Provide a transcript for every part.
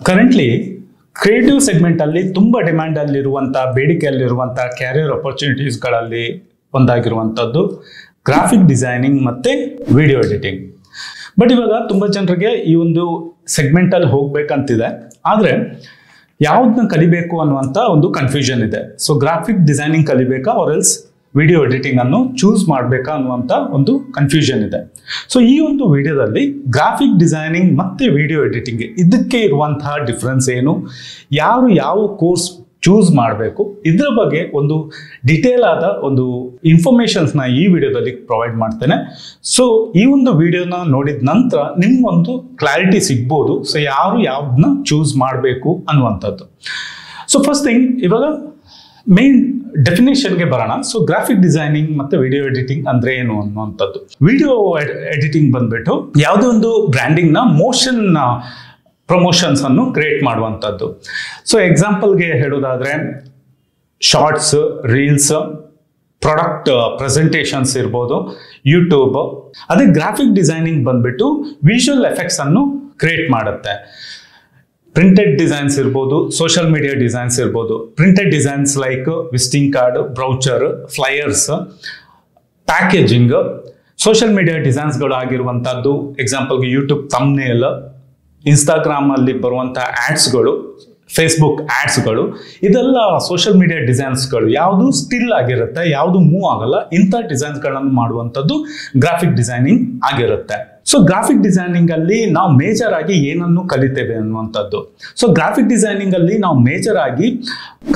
Currently creative segment ಅಲ್ಲಿ ತುಂಬಾ demand ಅಲ್ಲಿರುವಂತಹ ಬೇಡಿಕೆಯಲ್ಲಿರುವಂತಹ ಕ್ಯಾರಿಯರ್ ಅಪರ್ಚುನಿಟೀಸ್ಗಳಲ್ಲಿ ಒಂದಾಗಿರುವಂತದ್ದು ಗ್ರಾಫಿಕ್ ಡಿಸೈನಿಂಗ್ ಮತ್ತೆ ವಿಡಿಯೋ ಎಡಿಟಿಂಗ್. ಬಟ್ ಇವಾಗ ತುಂಬಾ ಜನರಿಗೆ ಈ ಒಂದು ಸೆಗ್ಮೆಂಟ್ ಅಲ್ಲಿ ಹೋಗ್ಬೇಕಂತಿದೆ, ಆದ್ರೆ ಯಾವ್ದನ್ನ ಕಲಿಬೇಕು ಅನ್ನುವಂತ ಒಂದು ಕನ್ಫ್ಯೂಷನ್ ಇದೆ. ಸೊ ಗ್ರಾಫಿಕ್ ಡಿಸೈನಿಂಗ್ ಕಲಿಬೇಕಾ ಆರ್ ಎಲ್ಸ್ ವಿಡಿಯೋ ಎಡಿಟಿಂಗ್ ಅನ್ನು ಚೂಸ್ ಮಾಡಬೇಕಾ ಅನ್ನುವಂತ ಒಂದು ಕನ್ಫ್ಯೂಷನ್ ಇದೆ. ಸೊ ಈ ಒಂದು ವಿಡಿಯೋದಲ್ಲಿ ಗ್ರಾಫಿಕ್ ಡಿಸೈನಿಂಗ್ ಮತ್ತೆ ವಿಡಿಯೋ ಎಡಿಟಿಂಗ್ ಇದಕ್ಕೆ ಇರುವಂತಹ ಡಿಫ್ರೆನ್ಸ್ ಏನು, ಯಾರು ಯಾವ ಕೋರ್ಸ್ ಚೂಸ್ ಮಾಡಬೇಕು, ಇದರ ಬಗ್ಗೆ ಒಂದು ಡಿಟೇಲ್ ಆದ ಒಂದು ಇನ್ಫಾರ್ಮೇಶನ್ಸ್ ನ ಈ ವಿಡಿಯೋದಲ್ಲಿ ಪ್ರೊವೈಡ್ ಮಾಡ್ತೇನೆ. ಸೊ ಈ ಒಂದು ವಿಡಿಯೋನ ನೋಡಿದ ನಂತರ ನಿಮ್ಗೊಂದು ಕ್ಲಾರಿಟಿ ಸಿಗ್ಬೋದು, ಸೊ ಯಾರು ಯಾವ್ದನ್ನ ಚೂಸ್ ಮಾಡಬೇಕು ಅನ್ನುವಂಥದ್ದು. ಸೊ ಫಸ್ಟ್ ಥಿಂಗ್, ಇವಾಗ ಮೇನ್ ಡೆಫಿನೇಷನ್ಗೆ ಬರೋಣ. ಸೊ ಗ್ರಾಫಿಕ್ ಡಿಸೈನಿಂಗ್ ಮತ್ತೆ ವಿಡಿಯೋ ಎಡಿಟಿಂಗ್ ಅಂದ್ರೆ ಏನು ಅನ್ನುವಂಥದ್ದು. ವಿಡಿಯೋ ಎಡಿಟಿಂಗ್ ಬಂದ್ಬಿಟ್ಟು ಯಾವುದೇ ಒಂದು ಬ್ರ್ಯಾಂಡಿಂಗ್ ನ ಮೋಷನ್ ಪ್ರಮೋಷನ್ಸ್ ಅನ್ನು ಕ್ರಿಯೇಟ್ ಮಾಡುವಂಥದ್ದು. ಸೊ ಎಕ್ಸಾಂಪಲ್ಗೆ ಹೇಳೋದಾದ್ರೆ ಶಾರ್ಟ್ಸ್, ರೀಲ್ಸ್, ಪ್ರಾಡಕ್ಟ್ ಪ್ರೆಸೆಂಟೇಷನ್ಸ್ ಇರ್ಬೋದು, ಯೂಟ್ಯೂಬ್. ಅದೇ ಗ್ರಾಫಿಕ್ ಡಿಸೈನಿಂಗ್ ಬಂದ್ಬಿಟ್ಟು ವಿಜುವಲ್ ಎಫೆಕ್ಟ್ಸ್ ಅನ್ನು ಕ್ರಿಯೇಟ್ ಮಾಡುತ್ತೆ. ಪ್ರಿಂಟೆಡ್ ಡಿಸೈನ್ಸ್ ಇರ್ಬೋದು, ಸೋಷಿಯಲ್ ಮೀಡಿಯಾ ಡಿಸೈನ್ಸ್ ಇರ್ಬೋದು. Printed designs like visiting card, brochure, flyers, packaging. Social media ಡಿಸೈನ್ಸ್ಗಳು ಆಗಿರುವಂತಹದ್ದು ಎಕ್ಸಾಂಪಲ್ಗೆ ಯೂಟ್ಯೂಬ್ ಥಂಬ್ನೇಲ್, ಇನ್ಸ್ಟಾಗ್ರಾಮ್ ಅಲ್ಲಿ ಬರುವಂತಹ ಆಡ್ಸ್ಗಳು, ಫೇಸ್ಬುಕ್ ಆಡ್ಸ್ಗಳು, ಇದೆಲ್ಲ ಸೋಷಿಯಲ್ ಮೀಡಿಯಾ ಡಿಸೈನ್ಸ್ಗಳು. ಯಾವುದು ಸ್ಟಿಲ್ ಆಗಿರುತ್ತೆ, ಯಾವುದು ಮೂವ್ ಆಗಲ್ಲ, ಇಂಥ ಡಿಸೈನ್ಸ್ಗಳನ್ನು ಮಾಡುವಂಥದ್ದು ಗ್ರಾಫಿಕ್ ಡಿಸೈನಿಂಗ್ ಆಗಿರುತ್ತೆ. ಸೊ ಗ್ರಾಫಿಕ್ ಡಿಸೈನಿಂಗ್ ಅಲ್ಲಿ ನಾವು ಮೇಜರ್ ಆಗಿ ಏನನ್ನು ಕಲಿತೇವೆ ಅನ್ನುವಂಥದ್ದು. ಸೊ ಗ್ರಾಫಿಕ್ ಡಿಸೈನಿಂಗ್ ಅಲ್ಲಿ ನಾವು ಮೇಜರ್ ಆಗಿ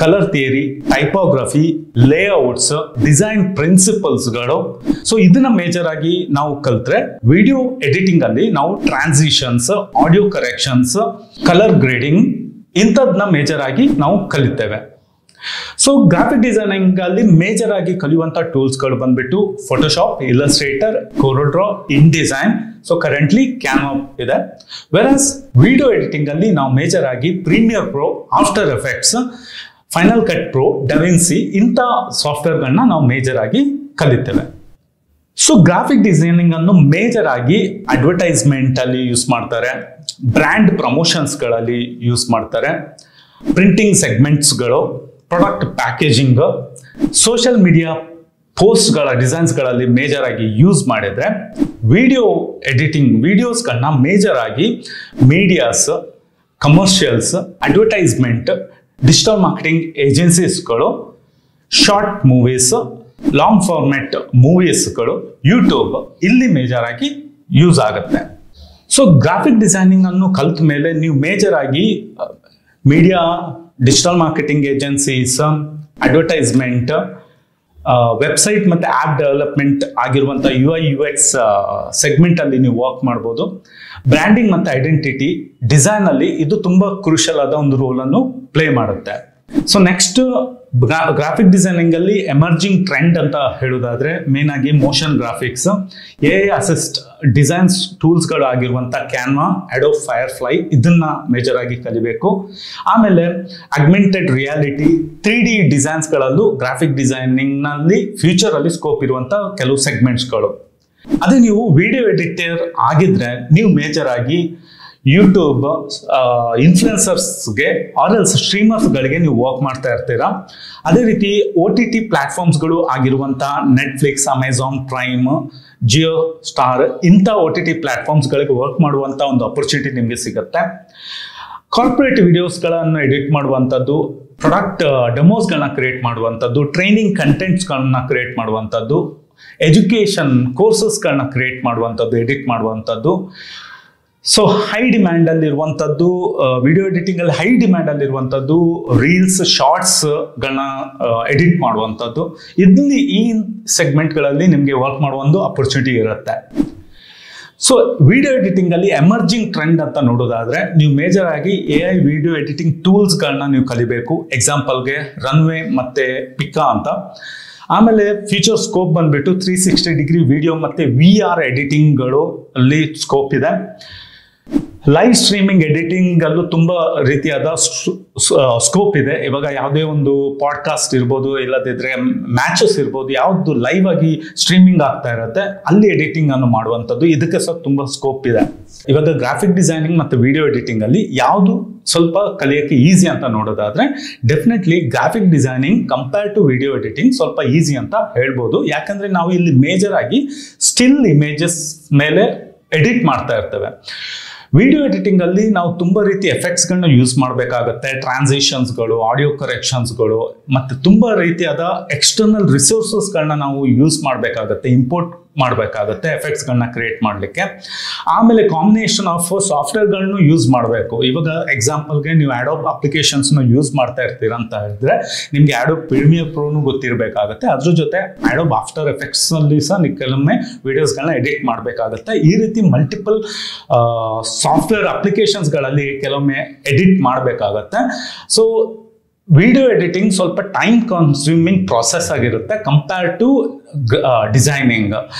colour theory, typography, layouts, design ಪ್ರಿನ್ಸಿಪಲ್ಸ್ಗಳು, ಸೊ ಇದನ್ನ ಮೇಜರ್ ಆಗಿ ನಾವು ಕಲ್ತ್ರೆ, ವಿಡಿಯೋ ಎಡಿಟಿಂಗ್ ಅಲ್ಲಿ ನಾವು transitions, audio corrections, colour grading ಇಂಥದ್ನ ಮೇಜರ್ ಆಗಿ ನಾವು ಕಲಿತೇವೆ. ಸೊ ಗ್ರಾಫಿಕ್ ಡಿಸೈನಿಂಗ್ ಅಲ್ಲಿ ಮೇಜರ್ ಆಗಿ ಕಲಿಯುವಂತ ಟೂಲ್ಸ್ಗಳು ಬಂದ್ಬಿಟ್ಟು Photoshop, Illustrator, CorelDRAW, InDesign. So currently Canva ಇದೆ. ವೆರಸ್ ವಿಡಿಯೋ ಎಡಿಟಿಂಗ್ ಅಲ್ಲಿ ನಾವು ಮೇಜರ್ ಆಗಿ Premiere Pro, After Effects, Final Cut Pro, DaVinci ಇಂಥ ಸಾಫ್ಟ್ವೇರ್ಗಳನ್ನ ನಾವು ಮೇಜರ್ ಆಗಿ ಕಲಿತೇವೆ. ಸೊ ಗ್ರಾಫಿಕ್ ಡಿಸೈನಿಂಗ್ ಅನ್ನು ಮೇಜರ್ ಆಗಿ ಅಡ್ವರ್ಟೈಸ್ಮೆಂಟ್ ಅಲ್ಲಿ ಯೂಸ್ ಮಾಡ್ತಾರೆ, ಬ್ರ್ಯಾಂಡ್ ಪ್ರಮೋಷನ್ಸ್ಗಳಲ್ಲಿ ಯೂಸ್ ಮಾಡ್ತಾರೆ, ಪ್ರಿಂಟಿಂಗ್ ಸೆಗ್ಮೆಂಟ್ಸ್ಗಳು, ಪ್ರಾಡಕ್ಟ್ ಪ್ಯಾಕೇಜಿಂಗ್, ಸೋಷಿಯಲ್ ಮೀಡಿಯಾ ಪೋಸ್ಟ್ಗಳ ಡಿಸೈನ್ಸ್ಗಳಲ್ಲಿ ಮೇಜರ್ ಆಗಿ ಯೂಸ್ ಮಾಡಿದ್ರೆ, ವಿಡಿಯೋ ಎಡಿಟಿಂಗ್ ವಿಡಿಯೋಸ್ಗಳನ್ನ ಮೇಜರ್ ಆಗಿ medias, commercials, advertisement, digital marketing ಏಜೆನ್ಸೀಸ್ಗಳು, ಶಾರ್ಟ್ ಮೂವೀಸ್, ಲಾಂಗ್ ಫಾರ್ಮೆಟ್ ಮೂವೀಸ್ಗಳು, ಯೂಟ್ಯೂಬ್ ಇಲ್ಲಿ ಮೇಜರ್ ಆಗಿ ಯೂಸ್ ಆಗುತ್ತೆ. ಸೊ ಗ್ರಾಫಿಕ್ ಡಿಸೈನಿಂಗ್ ಅನ್ನು ಕಲ್ತ ಮೇಲೆ ನೀವು ಮೇಜರ್ ಆಗಿ media, digital marketing agencies, advertisement, website ಮತ್ತೆ ಆಪ್ ಡೆವಲಪ್ಮೆಂಟ್ ಆಗಿರುವಂತಹ UI UX ಸೆಗ್ಮೆಂಟ್ ಅಲ್ಲಿ ನೀವು ವರ್ಕ್ ಮಾಡ್ಬೋದು. ಬ್ರ್ಯಾಂಡಿಂಗ್ ಮತ್ತೆ ಐಡೆಂಟಿಟಿ ಡಿಸೈನ್ ಅಲ್ಲಿ ಇದು ತುಂಬಾ ಕ್ರೂಷಿಯಲ್ ಆದ ಒಂದು ರೋಲ್ ಅನ್ನು ಪ್ಲೇ ಮಾಡುತ್ತೆ. ಸೊ ನೆಕ್ಸ್ಟ್ ಗ್ರಾಫಿಕ್ ಡಿಸೈನಿಂಗ್ ಅಲ್ಲಿ ಎಮರ್ಜಿಂಗ್ ಟ್ರೆಂಡ್ ಅಂತ ಹೇಳೋದಾದ್ರೆ ಮೇನ್ ಆಗಿ motion graphics, AI assist designs tools ಗಳು ಆಗಿರುವಂತ ಕ್ಯಾನ್ವಾ, ಅಡೋಬ್ ಫೈರ್ಫ್ಲೈ ಇದನ್ನ ಮೇಜರ್ ಆಗಿ ಕಲಿಬೇಕು. ಆಮೇಲೆ ಆಗ್ಮೆಂಟೆಡ್ ರಿಯಾಲಿಟಿ, 3D ಡಿಸೈನ್ಸ್ ಗಳಲ್ಲೂ ಗ್ರಾಫಿಕ್ ಡಿಸೈನಿಂಗ್ ನಲ್ಲಿ ಫ್ಯೂಚರ್ ಅಲ್ಲಿ ಸ್ಕೋಪ್ ಇರುವಂತ ಕೆಲವು ಸೆಗ್ಮೆಂಟ್ಸ್ ಗಳು. ಅದೇ ನೀವು ವಿಡಿಯೋ ಎಡಿಟರ್ ಆಗಿದ್ರೆ ನೀವು ಮೇಜರ್ ಆಗಿ ಯೂಟ್ಯೂಬ್ ಇನ್ಫ್ಲುಯೆನ್ಸರ್ಸ್ಗೆ ಆರ್ ಎಲ್ಸ್ ಸ್ಟ್ರೀಮರ್ಸ್ಗಳಿಗೆ ನೀವು ವರ್ಕ್ ಮಾಡ್ತಾ ಇರ್ತೀರಾ. ಅದೇ ರೀತಿ OTT ಪ್ಲಾಟ್ಫಾರ್ಮ್ಸ್ಗಳು ಆಗಿರುವಂತಹ Netflix, Amazon prime, Jio star ಇಂಥ OTT ಪ್ಲಾಟ್ಫಾರ್ಮ್ಸ್ಗಳಿಗೆ ವರ್ಕ್ ಮಾಡುವಂಥ ಒಂದು ಅಪರ್ಚುನಿಟಿ ನಿಮಗೆ ಸಿಗುತ್ತೆ. ಕಾರ್ಪೊರೇಟ್ ವಿಡಿಯೋಸ್ಗಳನ್ನು ಎಡಿಟ್ ಮಾಡುವಂಥದ್ದು, ಪ್ರಾಡಕ್ಟ್ ಡೆಮೋಸ್ಗಳನ್ನ ಕ್ರಿಯೇಟ್ ಮಾಡುವಂಥದ್ದು, ಟ್ರೈನಿಂಗ್ ಕಂಟೆಂಟ್ಸ್ಗಳನ್ನ ಕ್ರಿಯೇಟ್ ಮಾಡುವಂಥದ್ದು, ಎಜುಕೇಷನ್ ಕೋರ್ಸಸ್ಗಳನ್ನ ಕ್ರಿಯೇಟ್ ಮಾಡುವಂಥದ್ದು, ಎಡಿಟ್ ಮಾಡುವಂಥದ್ದು. ಸೊ ಹೈ ಡಿಮ್ಯಾಂಡ್ ಅಲ್ಲಿ ಇರುವಂತದ್ದು ವಿಡಿಯೋ ಎಡಿಟಿಂಗ್ ಅಲ್ಲಿ ಹೈ ಡಿಮ್ಯಾಂಡ್ ಅಲ್ಲಿ ಇರುವಂತದ್ದು ರೀಲ್ಸ್, ಶಾರ್ಟ್ಸ್ ಗಳನ್ನ ಎಡಿಟ್ ಮಾಡುವಂತದ್ದು. ಇಲ್ಲಿ ಈ ಸೆಗ್ಮೆಂಟ್ ಗಳಲ್ಲಿ ನಿಮಗೆ ವರ್ಕ್ ಮಾಡುವ ಒಂದು ಅಪರ್ಚುನಿಟಿ ಇರುತ್ತೆ. ಸೊ ವಿಡಿಯೋ ಎಡಿಟಿಂಗ್ ಅಲ್ಲಿ ಎಮರ್ಜಿಂಗ್ ಟ್ರೆಂಡ್ ಅಂತ ನೋಡೋದಾದ್ರೆ ನೀವು ಮೇಜರ್ ಆಗಿ AI ವಿಡಿಯೋ ಎಡಿಟಿಂಗ್ ಟೂಲ್ಸ್ ಗಳನ್ನ ನೀವು ಕಲಿಬೇಕು. ಎಕ್ಸಾಂಪಲ್ಗೆ ರನ್ವೇ ಮತ್ತೆ ಪಿಕಾ ಅಂತ. ಆಮೇಲೆ ಫ್ಯೂಚರ್ ಸ್ಕೋಪ್ ಬಂದ್ಬಿಟ್ಟು 360 ಡಿಗ್ರಿ ವಿಡಿಯೋ ಮತ್ತೆ VR ಎಡಿಟಿಂಗ್ಗಳು ಅಲ್ಲಿ ಸ್ಕೋಪ್ ಇದೆ. ಲೈವ್ ಸ್ಟ್ರೀಮಿಂಗ್ ಎಡಿಟಿಂಗ್ ಅಲ್ಲೂ ತುಂಬಾ ರೀತಿಯಾದ ಸ್ಕೋಪ್ ಇದೆ. ಇವಾಗ ಯಾವುದೇ ಒಂದು ಪಾಡ್ಕಾಸ್ಟ್ ಇರ್ಬೋದು, ಇಲ್ಲದಿದ್ರೆ ಮ್ಯಾಚಸ್ ಇರ್ಬೋದು, ಯಾವ್ದು ಲೈವ್ ಆಗಿ ಸ್ಟ್ರೀಮಿಂಗ್ ಆಗ್ತಾ ಇರುತ್ತೆ ಅಲ್ಲಿ ಎಡಿಟಿಂಗ್ ಅನ್ನು ಮಾಡುವಂಥದ್ದು, ಇದಕ್ಕೆ ಸಹ ತುಂಬಾ ಸ್ಕೋಪ್ ಇದೆ. ಇವಾಗ ಗ್ರಾಫಿಕ್ ಡಿಸೈನಿಂಗ್ ಮತ್ತು ವಿಡಿಯೋ ಎಡಿಟಿಂಗ್ ಅಲ್ಲಿ ಯಾವುದು ಸ್ವಲ್ಪ ಕಲಿಯೋಕ್ಕೆ ಈಸಿ ಅಂತ ನೋಡೋದಾದ್ರೆ definitely graphic designing compare to video editing ಸ್ವಲ್ಪ ಈಸಿ ಅಂತ ಹೇಳ್ಬೋದು. ಯಾಕಂದ್ರೆ ನಾವು ಇಲ್ಲಿ ಮೇಜರ್ ಆಗಿ ಸ್ಟಿಲ್ ಇಮೇಜಸ್ ಮೇಲೆ ಎಡಿಟ್ ಮಾಡ್ತಾ ಇರ್ತೇವೆ. ವಿಡಿಯೋ ಎಡಿಟಿಂಗ್ ಅಲ್ಲಿ ನಾವು ತುಂಬಾ ರೀತಿ ಎಫೆಕ್ಟ್ಸ್ಗಳನ್ನ ಯೂಸ್ ಮಾಡಬೇಕಾಗತ್ತೆ, ಟ್ರಾನ್ಸಿಷನ್ಸ್ಗಳು, ಆಡಿಯೋ ಕರೆಕ್ಷನ್ಸ್ಗಳು, ಮತ್ತೆ ತುಂಬಾ ರೀತಿಯಾದ ಎಕ್ಸ್ಟರ್ನಲ್ ರಿಸೋರ್ಸಸ್ಗಳನ್ನ ನಾವು ಯೂಸ್ ಮಾಡಬೇಕಾಗತ್ತೆ, ಇಂಪೋರ್ಟ್ ಮಾಡಬೇಕಾಗತ್ತೆ ಎಫೆಕ್ಟ್ಸ್ಗಳನ್ನ ಕ್ರಿಯೇಟ್ ಮಾಡಲಿಕ್ಕೆ. ಆಮೇಲೆ ಕಾಂಬಿನೇಷನ್ ಆಫ್ ಸಾಫ್ಟ್ವೇರ್ಗಳನ್ನು ಯೂಸ್ ಮಾಡಬೇಕು. ಇವಾಗ ಎಕ್ಸಾಂಪಲ್ಗೆ ನೀವು ಆಡೋಬ್ ಅಪ್ಲಿಕೇಶನ್ಸ್ನ ಯೂಸ್ ಮಾಡ್ತಾ ಇರ್ತೀರ ಅಂತ ಹೇಳಿದ್ರೆ ನಿಮಗೆ ಆಡೋಬ್ ಪ್ರೀಮಿಯರ್ ಪ್ರೋನು ಗೊತ್ತಿರಬೇಕಾಗತ್ತೆ. ಅದ್ರ ಜೊತೆ ಆಡೋಬ್ ಆಫ್ಟರ್ ಎಫೆಕ್ಟ್ಸ್ನಲ್ಲಿ ಸಹ ನೀವು ಕೆಲವೊಮ್ಮೆ ವಿಡಿಯೋಸ್ಗಳನ್ನ ಎಡಿಟ್ ಮಾಡಬೇಕಾಗತ್ತೆ. ಈ ರೀತಿ ಮಲ್ಟಿಪಲ್ ಸಾಫ್ಟ್ವೇರ್ ಅಪ್ಲಿಕೇಶನ್ಸ್ಗಳಲ್ಲಿ ಕೆಲವೊಮ್ಮೆ ಎಡಿಟ್ ಮಾಡಬೇಕಾಗತ್ತೆ. ಸೊ ವಿಡಿಯೋ ಎಡಿಟಿಂಗ್ ಸ್ವಲ್ಪ ಟೈಮ್ ಕನ್ಸ್ಯೂಮಿಂಗ್ ಪ್ರಾಸೆಸ್ ಆಗಿರುತ್ತೆ ಕಂಪೇರ್ ಟು ಡಿಸೈನಿಂಗ್.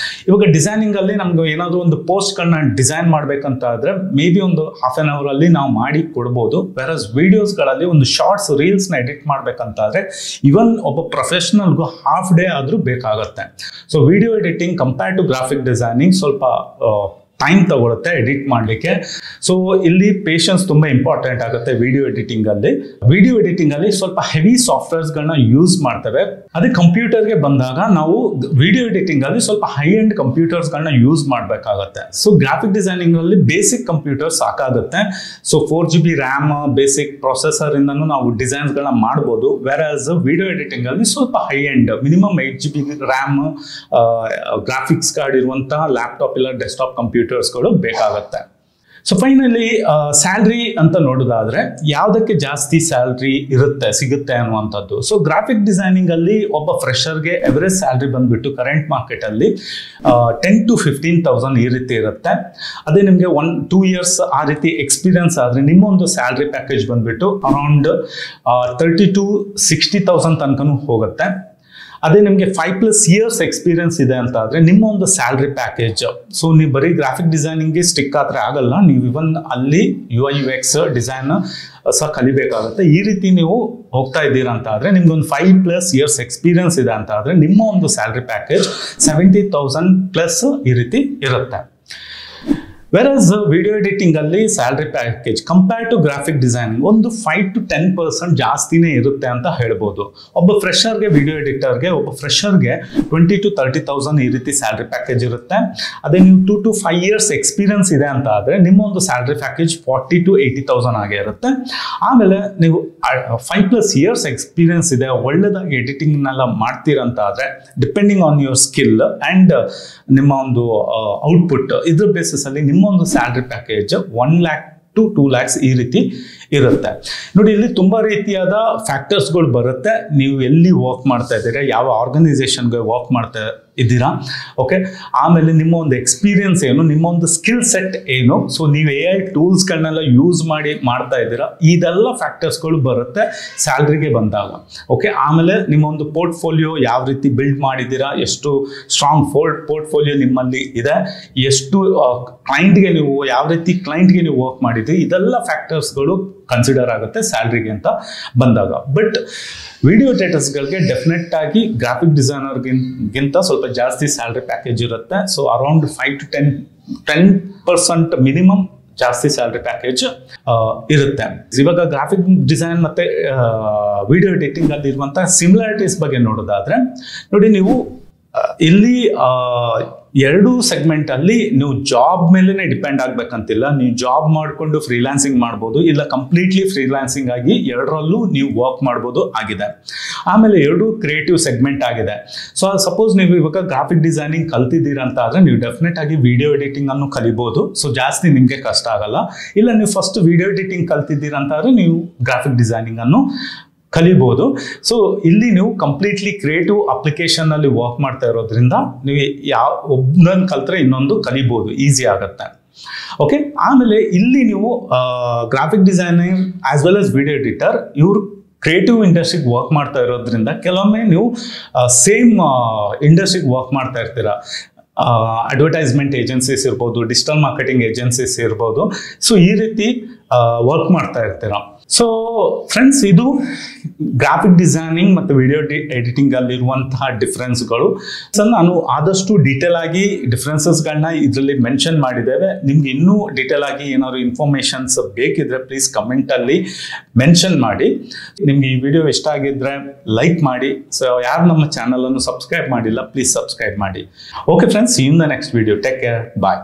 ಇವಾಗ ಡಿಸೈನಿಂಗ್ ಅಲ್ಲಿ ನಮ್ಗೆ ಏನಾದರೂ ಒಂದು ಪೋಸ್ಟ್ಗಳನ್ನ ಡಿಸೈನ್ ಮಾಡ್ಬೇಕಂತ ಆದ್ರೆ ಮೇ ಬಿ ಒಂದು ಹಾಫ್ ಆನ್ ಅವರ್ ಅಲ್ಲಿ ನಾವು ಮಾಡಿ ಕೊಡ್ಬೋದು. ವೆರಸ್ ವಿಡಿಯೋಸ್ಗಳಲ್ಲಿ ಒಂದು ಶಾರ್ಟ್ಸ್ ರೀಲ್ಸ್ನ ಎಡಿಟ್ ಮಾಡ್ಬೇಕಂತ ಆದ್ರೆ ಇವನ್ ಒಬ್ಬ ಪ್ರೊಫೆಷನಲ್ಗೂ ಹಾಫ್ ಡೇ ಆದ್ರೂ ಬೇಕಾಗತ್ತೆ. So video editing compare to graphic designing ಸ್ವಲ್ಪ ಟೈಮ್ ತಗೊಳುತ್ತೆ ಎಡಿಟ್ ಮಾಡಲಿಕ್ಕೆ. ಸೊ ಇಲ್ಲಿ ಪೇಷನ್ಸ್ ತುಂಬಾ ಇಂಪಾರ್ಟೆಂಟ್ ಆಗುತ್ತೆ ವಿಡಿಯೋ ಎಡಿಟಿಂಗ್ ಅಲ್ಲಿ. ವಿಡಿಯೋ ಎಡಿಟಿಂಗ್ ಅಲ್ಲಿ ಸ್ವಲ್ಪ ಹೆವಿ ಸಾಫ್ಟ್ವೇರ್ಸ್ಗಳನ್ನ ಯೂಸ್ ಮಾಡ್ತೇವೆ. ಅದೇ ಕಂಪ್ಯೂಟರ್ಗೆ ಬಂದಾಗ ನಾವು ವಿಡಿಯೋ ಎಡಿಟಿಂಗ್ ಅಲ್ಲಿ ಸ್ವಲ್ಪ ಹೈ ಎಂಡ್ ಕಂಪ್ಯೂಟರ್ಸ್ಗಳನ್ನ ಯೂಸ್ ಮಾಡಬೇಕಾಗತ್ತೆ. ಸೊ ಗ್ರಾಫಿಕ್ ಡಿಸೈನಿಂಗ್ ಅಲ್ಲಿ ಬೇಸಿಕ್ ಕಂಪ್ಯೂಟರ್ ಸಾಕಾಗುತ್ತೆ. So 4GB RAM basic processor ಇಂದನೂ ನಾವು ಡಿಸೈನ್ಸ್ಗಳನ್ನ ಮಾಡ್ಬೋದು. ವೆರಾಸ್ ವಿಡಿಯೋ ಎಡಿಟಿಂಗ್ ಅಲ್ಲಿ ಸ್ವಲ್ಪ high end minimum 8GB RAM graphics card ಇರುವಂತಹ ಲ್ಯಾಪ್ಟಾಪ್ ಇಲ್ಲ ಡೆಸ್ಕ್ಟಾಪ್ ಕಂಪ್ಯೂಟರ್ಸ್ಗಳು ಬೇಕಾಗತ್ತೆ. ಸೊ ಫೈನಲಿ ಸ್ಯಾಲ್ರಿ ಅಂತ ನೋಡೋದಾದ್ರೆ ಯಾವುದಕ್ಕೆ ಜಾಸ್ತಿ ಸ್ಯಾಲ್ರಿ ಸಿಗುತ್ತೆ ಅನ್ನುವಂಥದ್ದು. ಸೊ ಗ್ರಾಫಿಕ್ ಡಿಸೈನಿಂಗ್ ಅಲ್ಲಿ ಒಬ್ಬ ಫ್ರೆಷರ್ಗೆ ಎವರೇಜ್ ಸ್ಯಾಲ್ರಿ ಬಂದ್ಬಿಟ್ಟು ಕರೆಂಟ್ ಮಾರ್ಕೆಟ್ ಅಲ್ಲಿ 10,000 to 15,000 ಈ ರೀತಿ ಇರುತ್ತೆ. ಅದೇ ನಿಮಗೆ 1-2 years ಆ ರೀತಿ ಎಕ್ಸ್ಪೀರಿಯನ್ಸ್ ಆದ್ರೆ ನಿಮ್ಮ ಒಂದು ಸ್ಯಾಲ್ರಿ ಪ್ಯಾಕೇಜ್ ಬಂದ್ಬಿಟ್ಟು ಅರೌಂಡ್ 30,000 to 60,000 ತನಕನೂ ಹೋಗುತ್ತೆ. ಅದೇ ನಿಮಗೆ 5+ years ಎಕ್ಸ್ಪೀರಿಯನ್ಸ್ ಇದೆ ಅಂತ ಆದರೆ ನಿಮ್ಮ ಒಂದು ಸ್ಯಾಲ್ರಿ ಪ್ಯಾಕೇಜ್. ಸೊ ನೀವು ಬರೀ ಗ್ರಾಫಿಕ್ ಡಿಸೈನಿಂಗ್ಗೆ ಸ್ಟಿಕ್ ಆದರೆ ಆಗಲ್ಲ, ನೀವು ಇವನ್ ಅಲ್ಲಿ UI UX ಡಿಸೈನ್ ಸಹ ಕಲಿಬೇಕಾಗುತ್ತೆ. ಈ ರೀತಿ ನೀವು ಹೋಗ್ತಾ ಇದ್ದೀರಾ ಅಂತ ಆದರೆ ನಿಮ್ಗೆ ಒಂದು 5+ years ಎಕ್ಸ್ಪೀರಿಯನ್ಸ್ ಇದೆ ಅಂತ ಆದರೆ ನಿಮ್ಮ ಒಂದು ಸ್ಯಾಲ್ರಿ ಪ್ಯಾಕೇಜ್ 70,000+ ಈ ರೀತಿ ಇರುತ್ತೆ. ವೆರಸ್ ವಿಡಿಯೋ ಎಡಿಟಿಂಗ್ ಅಲ್ಲಿ salary package compare to graphic designing ಒಂದು 5 to 10% ಜಾಸ್ತಿನೇ ಇರುತ್ತೆ ಅಂತ ಹೇಳ್ಬೋದು. ಒಬ್ಬ ಫ್ರೆಷರ್ಗೆ ವಿಡಿಯೋ ಎಡಿಟರ್ಗೆ ಒಬ್ಬ ಫ್ರೆಷರ್ಗೆ 20,000 to 30,000 ಈ ರೀತಿ ಸ್ಯಾಲ್ರಿ ಪ್ಯಾಕೇಜ್ ಇರುತ್ತೆ. ಅದೇ ನೀವು 2 to 5 years ಎಕ್ಸ್ಪೀರಿಯನ್ಸ್ ಇದೆ ಅಂತ ಆದರೆ ನಿಮ್ಮ ಒಂದು ಸ್ಯಾಲ್ರಿ ಪ್ಯಾಕೇಜ್ 40,000 to 80,000 ಆಗೇ ಇರುತ್ತೆ. ಆಮೇಲೆ ನೀವು 5+ years ಎಕ್ಸ್ಪೀರಿಯನ್ಸ್ ಇದೆ, ಒಳ್ಳೆದಾಗಿ ಎಡಿಟಿಂಗ್ನೆಲ್ಲ ಮಾಡ್ತೀರಂತ ಆದರೆ depending on your skill and ನಿಮ್ಮ ಒಂದು ಔಟ್ಪುಟ್ ಇದ್ರ ಬೇಸಿಸ್ ಅಲ್ಲಿ ನಿಮ್ಮ ಒಂದು salary package 1 lakh to 2 lakhs ಈ ರೀತಿ ಇರುತ್ತೆ. ನೋಡಿ ಇಲ್ಲಿ ತುಂಬಾ ರೀತಿಯಾದ ಫ್ಯಾಕ್ಟರ್ಸ್ಗಳು ಬರುತ್ತೆ. ನೀವು ಎಲ್ಲಿ ವರ್ಕ್ ಮಾಡ್ತಾ ಇದ್ದೀರಾ, ಯಾವ ಆರ್ಗನೈಸೇಷನ್ಗೆ ವರ್ಕ್ ಮಾಡ್ತಾ ಇದ್ದೀರಾ, ಓಕೆ, ಆಮೇಲೆ ನಿಮ್ಮ ಒಂದು ಎಕ್ಸ್ಪೀರಿಯನ್ಸ್ ಏನು, ನಿಮ್ಮ ಒಂದು ಸ್ಕಿಲ್ ಸೆಟ್ ಏನು, ಸೊ ನೀವು AI ಟೂಲ್ಸ್ಗಳನ್ನೆಲ್ಲ ಯೂಸ್ ಮಾಡ್ತಾ ಇದ್ದೀರಾ, ಇದೆಲ್ಲ ಫ್ಯಾಕ್ಟರ್ಸ್ಗಳು ಬರುತ್ತೆ ಸ್ಯಾಲ್ರಿಗೆ ಬಂದಾಗ. ಓಕೆ, ಆಮೇಲೆ ನಿಮ್ಮ ಒಂದು ಪೋರ್ಟ್ಫೋಲಿಯೋ ಯಾವ ರೀತಿ ಬಿಲ್ಡ್ ಮಾಡಿದ್ದೀರಾ, ಎಷ್ಟು ಸ್ಟ್ರಾಂಗ್ ಪೋರ್ಟ್ಫೋಲಿಯೋ ನಿಮ್ಮಲ್ಲಿ ಇದೆ, ಎಷ್ಟು ಕ್ಲೈಂಟ್ಗೆ ನೀವು ಯಾವ ರೀತಿ ಕ್ಲೈಂಟ್ಗೆ ನೀವು ವರ್ಕ್ ಮಾಡಿದ್ದೀರಿ, ಇದೆಲ್ಲ ಫ್ಯಾಕ್ಟರ್ಸ್ಗಳು ಕನ್ಸಿಡರ್ ಆಗುತ್ತೆ ಸ್ಯಾಲ್ರಿಗೆ ಅಂತ ಬಂದಾಗ. ಬಟ್ ವಿಡಿಯೋ ಎಡಿಟರ್ಸ್ಗಳಿಗೆ ಡೆಫಿನೆಟ್ ಆಗಿ ಗ್ರಾಫಿಕ್ ಡಿಸೈನರ್ಗಿಂತ ಸ್ವಲ್ಪ ಜಾಸ್ತಿ ಸ್ಯಾಲ್ರಿ ಪ್ಯಾಕೇಜ್ ಇರುತ್ತೆ. ಸೊ ಅರೌಂಡ್ 5 to 10% ಮಿನಿಮಮ್ ಜಾಸ್ತಿ ಸ್ಯಾಲ್ರಿ ಪ್ಯಾಕೇಜ್ ಇರುತ್ತೆ. ಇವಾಗ ಗ್ರಾಫಿಕ್ ಡಿಸೈನ್ ಮತ್ತೆ ವಿಡಿಯೋ ಎಡಿಟಿಂಗ್ ಅಲ್ಲಿ ಇರುವಂತಹ ಸಿಮಿಲಾರಿಟೀಸ್ ಬಗ್ಗೆ ನೋಡೋದಾದ್ರೆ ನೋಡಿ, ನೀವು ಇಲ್ಲಿ ಎರಡು ಸೆಗ್ಮೆಂಟ್ ಅಲ್ಲಿ ನೀವು ಜಾಬ್ ಮೇಲೆನೆ ಡಿಪೆಂಡ್ ಆಗ್ಬೇಕಂತಿಲ್ಲ. ನೀವು ಜಾಬ್ ಮಾಡಿಕೊಂಡು ಫ್ರೀಲಾನ್ಸಿಂಗ್ ಮಾಡ್ಬೋದು, ಇಲ್ಲ ಕಂಪ್ಲೀಟ್ಲಿ ಫ್ರೀಲಾನ್ಸಿಂಗ್ ಆಗಿ ಎರಡರಲ್ಲೂ ನೀವು ವರ್ಕ್ ಮಾಡ್ಬೋದು ಆಗಿದೆ. ಆಮೇಲೆ ಎರಡು ಕ್ರಿಯೇಟಿವ್ ಸೆಗ್ಮೆಂಟ್ ಆಗಿದೆ. ಸೊ ಸಪೋಸ್ ನೀವು ಇವಾಗ ಗ್ರಾಫಿಕ್ ಡಿಸೈನಿಂಗ್ ಕಲ್ತಿದ್ದೀರಾ ಅಂತ ಆದ್ರೆ ನೀವು ಡೆಫಿನೆಟ್ ಆಗಿ ವಿಡಿಯೋ ಎಡಿಟಿಂಗ್ ಅನ್ನು ಕಲಿಬಹುದು. ಸೊ ಜಾಸ್ತಿ ನಿಮಗೆ ಕಷ್ಟ ಆಗಲ್ಲ. ಇಲ್ಲ ನೀವು ಫಸ್ಟ್ ವಿಡಿಯೋ ಎಡಿಟಿಂಗ್ ಕಲ್ತಿದ್ದೀರಾ ಅಂತ ಆದ್ರೆ ನೀವು ಗ್ರಾಫಿಕ್ ಡಿಸೈನಿಂಗ್ ಅನ್ನು ಕಲಿಬಹುದು. ಸೊ ಇಲ್ಲಿ ನೀವು ಕಂಪ್ಲೀಟ್ಲಿ ಕ್ರಿಯೇಟಿವ್ ಅಪ್ಲಿಕೇಶನ್ ಅಲ್ಲಿ ವರ್ಕ್ ಮಾಡ್ತಾ ಇರೋದ್ರಿಂದ ನೀವು ಒಬ್ಬನನ್ನು ಕಲ್ತ್ರೆ ಇನ್ನೊಂದು ಕಲಿಬಹುದು, ಈಸಿ ಆಗುತ್ತೆ. ಓಕೆ, ಆಮೇಲೆ ಇಲ್ಲಿ ನೀವು graphic designing as well as video editor ಇವರು ಕ್ರಿಯೇಟಿವ್ ಇಂಡಸ್ಟ್ರಿಗೆ ವರ್ಕ್ ಮಾಡ್ತಾ ಇರೋದ್ರಿಂದ ಕೆಲವೊಮ್ಮೆ ನೀವು ಸೇಮ್ ಇಂಡಸ್ಟ್ರಿಗೆ ವರ್ಕ್ ಮಾಡ್ತಾ ಇರ್ತೀರಾ. ಅಡ್ವರ್ಟೈಸ್ಮೆಂಟ್ ಏಜೆನ್ಸೀಸ್ ಇರ್ಬೋದು, ಡಿಜಿಟಲ್ ಮಾರ್ಕೆಟಿಂಗ್ ಏಜೆನ್ಸೀಸ್ ಇರ್ಬೋದು. ಸೊ ಈ ರೀತಿ ವರ್ಕ್ ಮಾಡ್ತಾ ಇರ್ತೀರ. ಸೊ ಫ್ರೆಂಡ್ಸ್, ಇದು ಗ್ರಾಫಿಕ್ ಡಿಸೈನಿಂಗ್ ಮತ್ತು ವಿಡಿಯೋ ಎಡಿಟಿಂಗ್ ಅಲ್ಲಿರುವಂತಹ ಡಿಫ್ರೆನ್ಸ್ಗಳು. ಸೊ ನಾನು ಆದಷ್ಟು ಡೀಟೇಲ್ ಆಗಿ ಡಿಫ್ರೆನ್ಸಸ್ಗಳನ್ನ ಇದರಲ್ಲಿ ಮೆನ್ಷನ್ ಮಾಡಿದ್ದೇವೆ. ನಿಮ್ಗೆ ಇನ್ನೂ ಡೀಟೇಲ್ ಆಗಿ ಏನಾದ್ರು ಇನ್ಫಾರ್ಮೇಶನ್ಸ್ ಬೇಕಿದ್ರೆ ಪ್ಲೀಸ್ ಕಮೆಂಟಲ್ಲಿ ಮೆನ್ಷನ್ ಮಾಡಿ. ನಿಮ್ಗೆ ಈ ವಿಡಿಯೋ ಇಷ್ಟ ಆಗಿದ್ರೆ ಲೈಕ್ ಮಾಡಿ. ಸೊ ಯಾರು ನಮ್ಮ ಚಾನಲನ್ನು ಸಬ್ಸ್ಕ್ರೈಬ್ ಮಾಡಿಲ್ಲ, ಪ್ಲೀಸ್ ಸಬ್ಸ್ಕ್ರೈಬ್ ಮಾಡಿ. Okay friends, in the next video. Take care, bye.